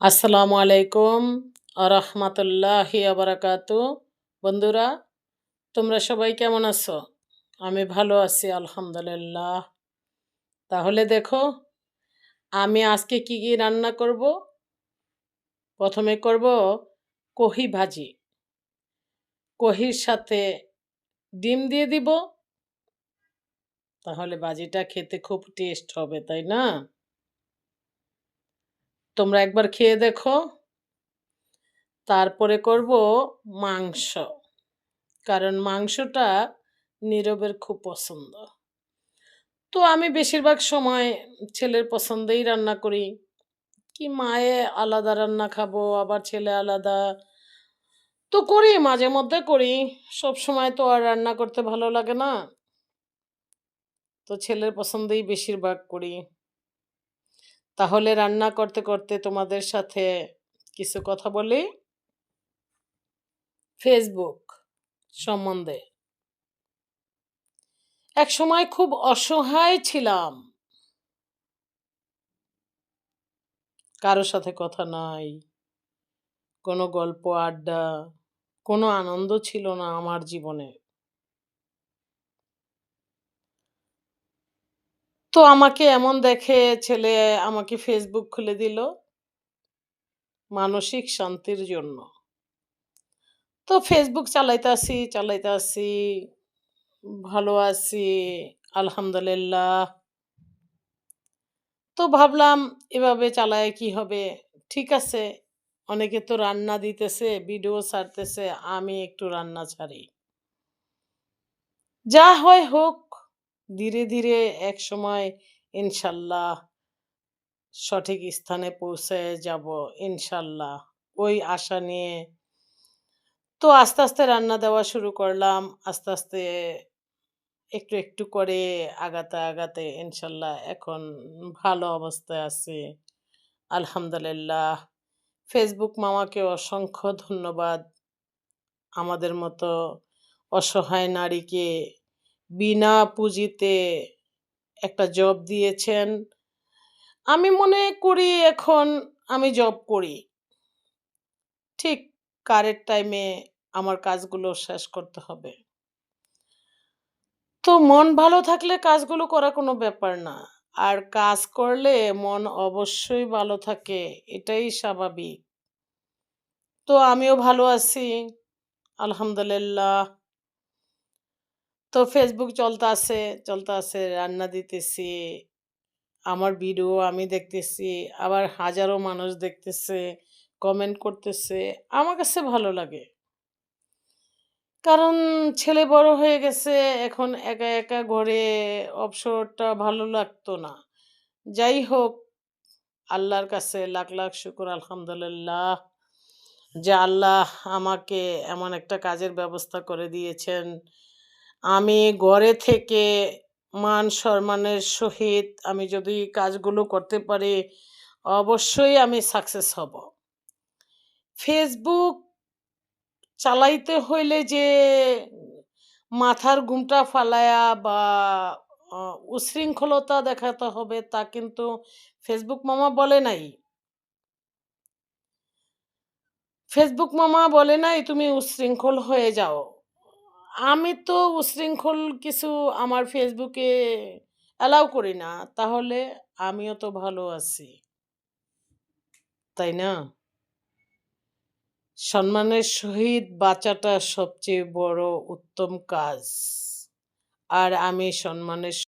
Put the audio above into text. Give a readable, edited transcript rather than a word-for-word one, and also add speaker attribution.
Speaker 1: আসসালামু আলাইকুম আরহামাতুল্লাহি আবরাকাতু। বন্ধুরা, তোমরা সবাই কেমন আছো? আমি ভালো আছি আলহামদুলিল্লাহ। তাহলে দেখো, আমি আজকে কি কি রান্না করব। প্রথমে করব কহি ভাজি। কহির সাথে ডিম দিয়ে দিব, তাহলে ভাজিটা খেতে খুব টেস্ট হবে, তাই না? তোমরা একবার খেয়ে দেখো। তারপরে করব মাংস, কারণ মাংসটা নীরবের খুব পছন্দ। তো আমি বেশিরভাগ সময় ছেলের পছন্দেই রান্না করি। কি মায়ে আলাদা রান্না খাবো, আবার ছেলে আলাদা। তো করি, মাঝে মধ্যে করি। সব সময় তো আর রান্না করতে ভালো লাগে না। তো ছেলের পছন্দেই বেশিরভাগ করি। তাহলে রান্না করতে করতে তোমাদের সাথে কিছু কথা বলি ফেসবুক সম্বন্ধে। এক সময় খুব অসহায় ছিলাম, কারোর সাথে কথা নাই, কোনো গল্প আড্ডা, কোনো আনন্দ ছিল না আমার জীবনে। তো আমাকে এমন দেখে ছেলে আমাকে ফেসবুক খুলে দিল মানসিক শান্তির জন্য। তো ফেসবুক চালাইতাছি চালাইতাছি, ভালো আছি আলহামদুলিল্লাহ। তো ভাবলাম এভাবে চালায় কি হবে, ঠিক আছে, অনেকে তো রান্না দিতেছে, ভিডিও ছাড়তেছে, আমি একটু রান্না ছাড়ি, যা হয় হোক। ধীরে ধীরে এক সময় ইনশাল্লাহ সঠিক স্থানে পৌঁছে যাব, ইনশাল্লাহ, ওই আশা নিয়ে। তো আস্তে আস্তে রান্না দেওয়া শুরু করলাম, আস্তে আস্তে একটু একটু করে আগাতে আগাতে ইনশাল্লাহ এখন ভালো অবস্থায় আছি আলহামদুলিল্লাহ। ফেসবুক মামাকে অসংখ্য ধন্যবাদ। আমাদের মতো অসহায় নারীকে বিনা পুঁজিতে একটা জব দিয়েছেন। আমি মনে করি এখন আমি জব করি, ঠিক কারেক্ট টাইমে আমার কাজগুলো শেষ করতে হবে। তো মন ভালো থাকলে কাজগুলো করা কোনো ব্যাপার না। আর কাজ করলে মন অবশ্যই ভালো থাকে, এটাই স্বাভাবিক। তো আমিও ভালো আছি আলহামদুলিল্লাহ। তো ফেসবুক চলতে আছে, রান্না দিতেছি, আমার ভিডিও আমি দেখতেছি, আবার হাজারো মানুষ দেখতেছে, কমেন্ট করতেছে। আমার কাছে ভালো লাগে, কারণ ছেলে বড় হয়ে গেছে, এখন একা একা ঘরে অবসরটা ভালো লাগতো না। যাই হোক, আল্লাহর কাছে লাখ লাখ শুকর আলহামদুলিল্লাহ, যে আল্লাহ আমাকে এমন একটা কাজের ব্যবস্থা করে দিয়েছেন। আমি ঘরে থেকে মান সম্মানের সহিত আমি যদি কাজগুলো করতে পারি, অবশ্যই আমি সাকসেস হব। ফেসবুক চালাইতে হইলে যে মাথার ঘুমটা ফালায়া বা উচ্ছৃঙ্খলতা দেখাতে হবে, তা কিন্তু ফেসবুক মামা বলে নাই। ফেসবুক মামা বলে নাই তুমি উচ্ছৃঙ্খল হয়ে যাও। আমি তো উচ্ছৃঙ্খল কিছু আমার ফেসবুকে অ্যালাউ করি না, তাহলে আমিও তো ভালো আছি, তাই না? সম্মানের সহিত বাঁচাটা সবচেয়ে বড় উত্তম কাজ। আর আমি সম্মানের